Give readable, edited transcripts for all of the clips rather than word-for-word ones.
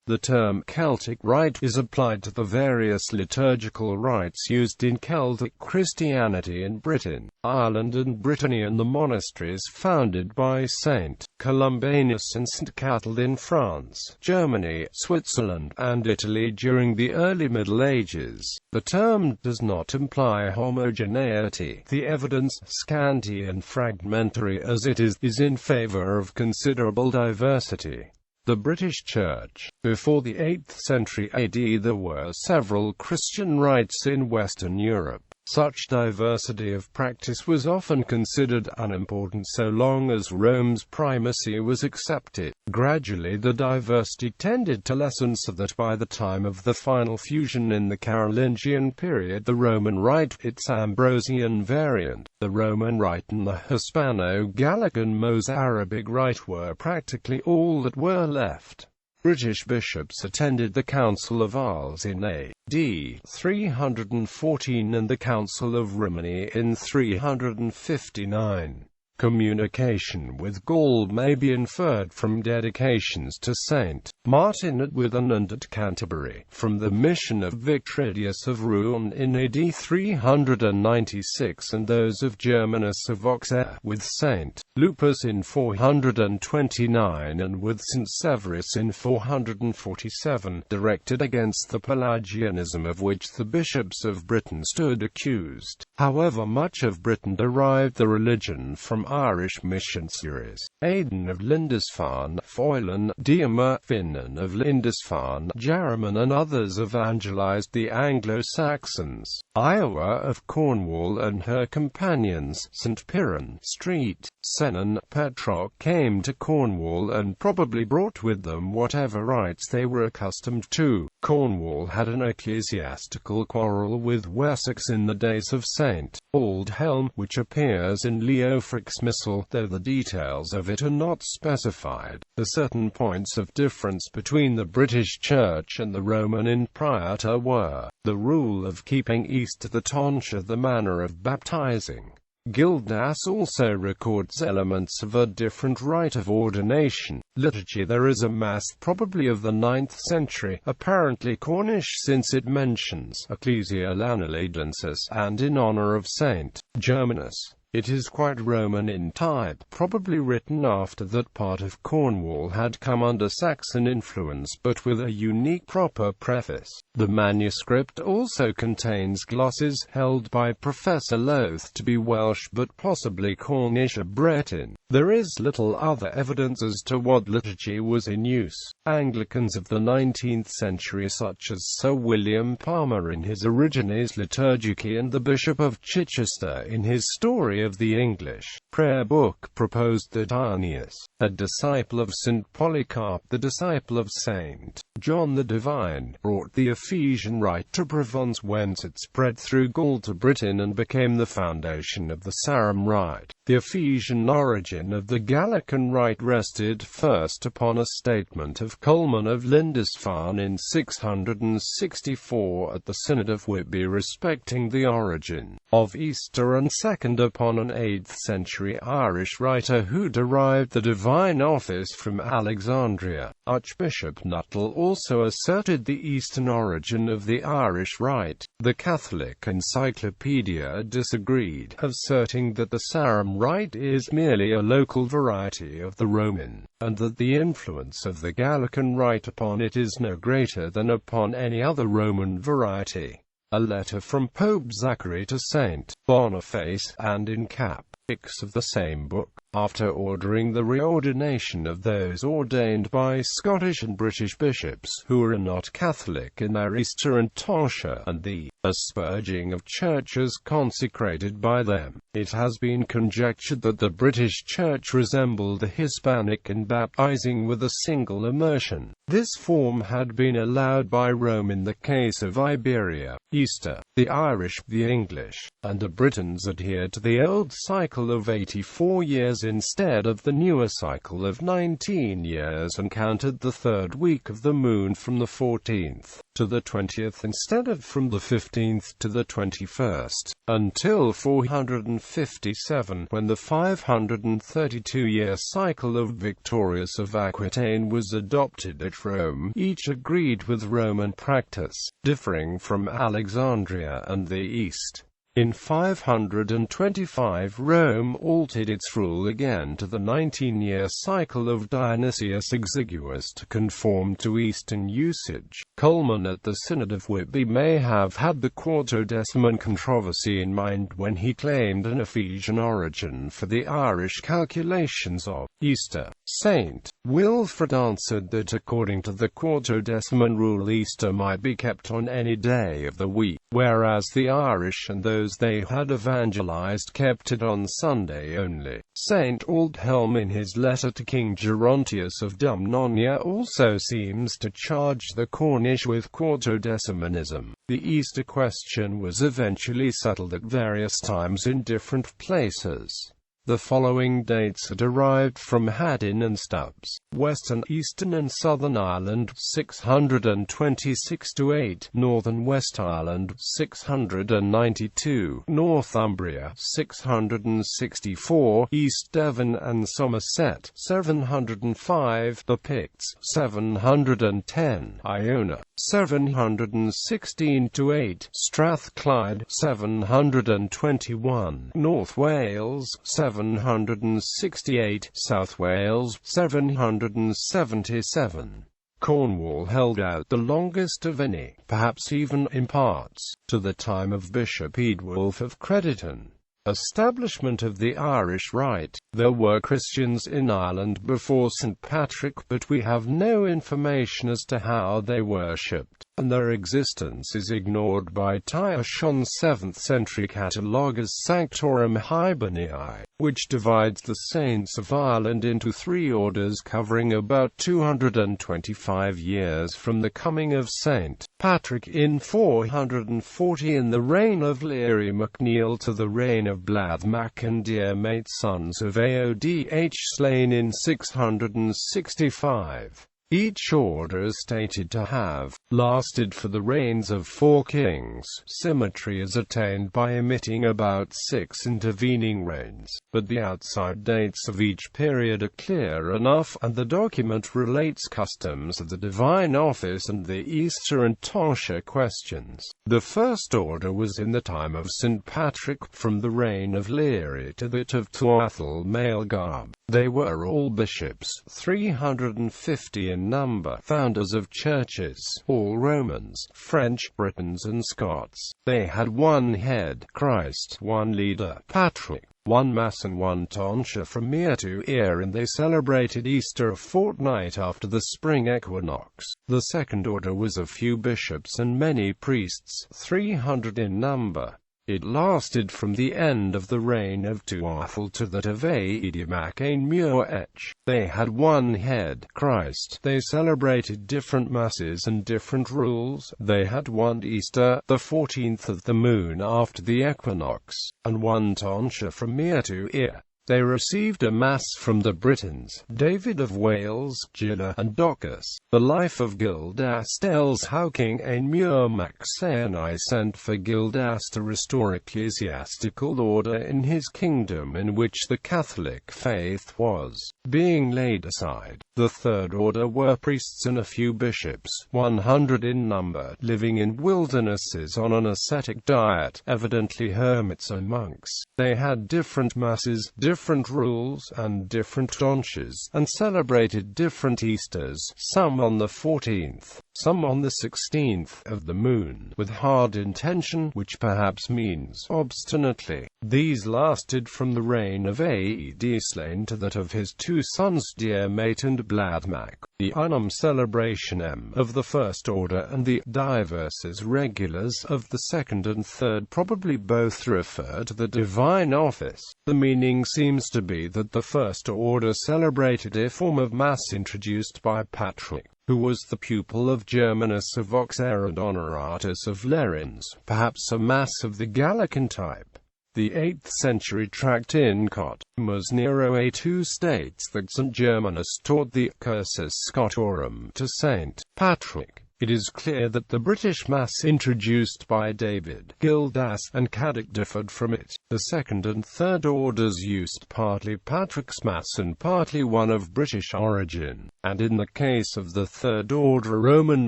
The term Celtic Rite is applied to the various liturgical rites used in Celtic Christianity in Britain, Ireland and Brittany, and the monasteries founded by St. Columbanus and Saint Catald in France, Germany, Switzerland, and Italy during the early Middle Ages. The term does not imply homogeneity. The evidence, scanty and fragmentary as it is in favour of considerable diversity. The British Church. Before the 8th century AD there were several Christian rites in Western Europe. Such diversity of practice was often considered unimportant so long as Rome's primacy was accepted. Gradually the diversity tended to lessen so that by the time of the final fusion in the Carolingian period, the Roman Rite, its Ambrosian variant, the Roman Rite and the Hispano-Gallican Mozarabic Rite were practically all that were left. British bishops attended the Council of Arles in A.D. 314 and the Council of Rimini in 359. Communication with Gaul may be inferred from dedications to St. Martin at Witham and at Canterbury, from the mission of Victridius of Rouen in AD 396 and those of Germanus of Auxerre, with St. Lupus in 429 and with St. Severus in 447, directed against the Pelagianism of which the bishops of Britain stood accused. However, much of Britain derived the religion from Irish missionaries. Aidan of Lindisfarne, Foylan, Diarmait, Finan of Lindisfarne, Jarman and others evangelized the Anglo-Saxons. Iowa of Cornwall and her companions, St. Piran, Street, Senan, Petroc, came to Cornwall and probably brought with them whatever rites they were accustomed to. Cornwall had an ecclesiastical quarrel with Wessex in the days of St. Aldhelm, which appears in Leofric's Missal, though the details of it are not specified. The certain points of difference between the British Church and the Roman Impriatur were the rule of keeping east of the tonsure, the manner of baptizing. Gildas also records elements of a different rite of ordination. Liturgy. There is a Mass, probably of the 9th century, apparently Cornish since it mentions Ecclesia Laneladensis, and in honor of Saint Germanus. It is quite Roman in type, probably written after that part of Cornwall had come under Saxon influence, but with a unique proper preface. The manuscript also contains glosses, held by Professor Loath to be Welsh but possibly Cornish or Breton. There is little other evidence as to what liturgy was in use. Anglicans of the 19th century such as Sir William Palmer in his Origines Liturgicae and the Bishop of Chichester in his Story of the English Prayer Book proposed that Irenaeus, a disciple of St. Polycarp, the disciple of St. John the Divine, brought the Ephesian Rite to Provence, whence it spread through Gaul to Britain and became the foundation of the Sarum Rite. The Ephesian origin of the Gallican Rite rested first upon a statement of Colman of Lindisfarne in 664 at the Synod of Whitby respecting the origin of Easter, and second upon an 8th century Irish writer who derived the divine office from Alexandria. Archbishop Nuttall also asserted the Eastern origin of the Irish Rite. The Catholic Encyclopedia disagreed, asserting that the Sarum Rite is merely a local variety of the Roman, and that the influence of the Gallican Rite upon it is no greater than upon any other Roman variety. A letter from Pope Zachary to Saint Boniface, and in Cap. 6 of the same book, after ordering the reordination of those ordained by Scottish and British bishops who are not Catholic in their Easter and tonsure, and the asperging of churches consecrated by them, it has been conjectured that the British Church resembled the Hispanic in baptizing with a single immersion. This form had been allowed by Rome in the case of Iberia. Easter. The Irish, the English, and the Britons adhered to the old cycle of 84 years instead of the newer cycle of 19 years and counted the third week of the moon from the 14th. to the 20th instead of from the 15th to the 21st, until 457, when the 532-year cycle of Victorius of Aquitaine was adopted at Rome. Each agreed with Roman practice, differing from Alexandria and the East. In 525 Rome altered its rule again to the 19-year cycle of Dionysius Exiguus to conform to Eastern usage. Colman at the Synod of Whitby may have had the quartodeciman controversy in mind when he claimed an Ephesian origin for the Irish calculations of Easter. St. Wilfrid answered that according to the quartodeciman rule Easter might be kept on any day of the week, whereas the Irish and those they had evangelized kept it on Sunday only. St. Aldhelm in his letter to King Gerontius of Dumnonia also seems to charge the Cornish with quartodecimanism. The Easter question was eventually settled at various times in different places. The following dates are derived from Haddon and Stubbs: Western, Eastern and Southern Ireland 626–8, Northern West Ireland 692, Northumbria 664, East Devon and Somerset 705, the Picts 710, Iona 716–8, Strathclyde 721, North Wales 768, South Wales 777. Cornwall held out the longest of any, perhaps even in parts, to the time of Bishop Eadwulf of Crediton. Establishment of the Irish Rite. There were Christians in Ireland before St. Patrick, but we have no information as to how they worshipped, and their existence is ignored by Tycho's 7th century Catalogus Sanctorum Hiberniae, which divides the saints of Ireland into 3 orders covering about 225 years from the coming of St. Patrick in 440 in the reign of Leary MacNeill to the reign of Bladd Mac and Diarmait, sons of Aodh slain in 665. Each order is stated to have lasted for the reigns of 4 kings. Symmetry is attained by omitting about 6 intervening reigns, but the outside dates of each period are clear enough, and the document relates customs of the divine office and the Easter and tonsure questions. The first order was in the time of St. Patrick, from the reign of Leary to that of Tuathail Maelgab. They were all bishops, 350 in number, founders of churches, all Romans, French, Britons and Scots. They had one head, Christ, one leader, Patrick, one mass and one tonsure from ear to ear, and they celebrated Easter a fortnight after the spring equinox. The second order was a few bishops and many priests, 300 in number. It lasted from the end of the reign of Tuathail to that of Aodh Mac Ain Muirch. They had one head, Christ. They celebrated different masses and different rules. They had one Easter, the 14th of the moon after the equinox, and one tonsure from ear to ear. They received a mass from the Britons, David of Wales, Gilla, and Docus. The life of Gildas tells how King Aenmuir Mac Sainai sent for Gildas to restore ecclesiastical order in his kingdom, in which the Catholic faith was being laid aside. The third order were priests and a few bishops, 100 in number, living in wildernesses on an ascetic diet, evidently hermits or monks. They had different masses, different rules, and different tonsures, and celebrated different Easters, some on the 14th, some on the 16th of the moon, with hard intention, which perhaps means obstinately. These lasted from the reign of Aodh slain to that of his 2 sons Diarmait and Bladd Mac. The unum celebrationem of the first order and the diverses regulars of the second and third probably both refer to the divine office. The meaning seems to be that the first order celebrated a form of Mass introduced by Patrick, who was the pupil of Germanus of Auxerre and Honoratus of Lerins, perhaps a Mass of the Gallican type. The 8th century tract in Cosmas Nero A2 states that St. Germanus taught the Cursus Scotorum to St. Patrick. It is clear that the British Mass introduced by David, Gildas, and Caddick differed from it. The second and third orders used partly Patrick's Mass and partly one of British origin, and in the case of the third order Roman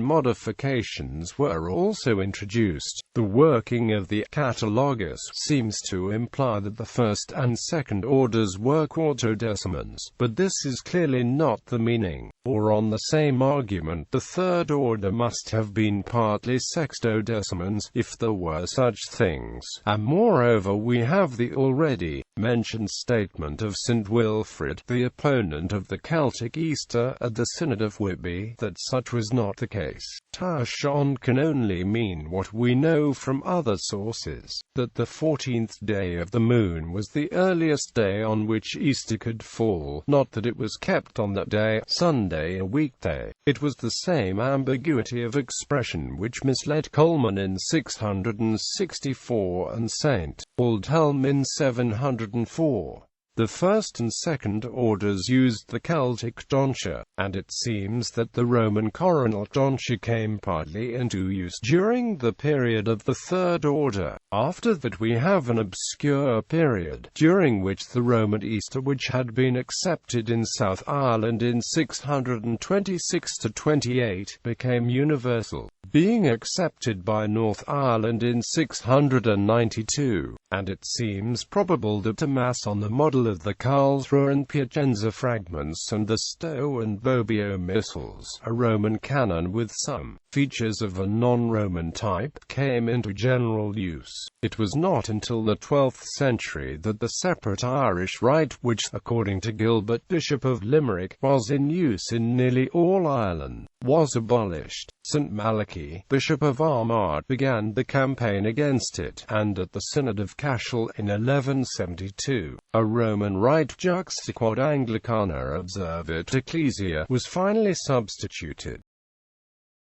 modifications were also introduced. The working of the Catalogus seems to imply that the first and second orders were quartodecimans, but this is clearly not the meaning. Or on the same argument, the third order must have been partly sextodecimans, if there were such things. And moreover we have the already mentioned statement of St. Wilfrid, the opponent of the Celtic Easter, at the Synod of Whitby, that such was not the case. Tashon can only mean what we know from other sources, that the 14th day of the moon was the earliest day on which Easter could fall, not that it was kept on that day, Sunday, a weekday. It was the same ambiguity of expression which misled Colman in 664 and St. Aldhelm in 704. The first and second orders used the Celtic tonsure, and it seems that the Roman coronal tonsure came partly into use during the period of the third order. After that we have an obscure period, during which the Roman Easter, which had been accepted in South Ireland in 626–28, became universal, being accepted by North Ireland in 692, and it seems probable that a Mass on the model of the Karlsruhe and Piacenza fragments and the Stowe and Bobbio missals, a Roman canon with some features of a non-Roman type, came into general use. It was not until the 12th century that the separate Irish rite, which, according to Gilbert, Bishop of Limerick, was in use in nearly all Ireland, was abolished. St. Malachy, Bishop of Armagh, began the campaign against it, and at the Synod of Cashel in 1172, a Roman rite juxtaquod Anglicana observit ecclesia was finally substituted.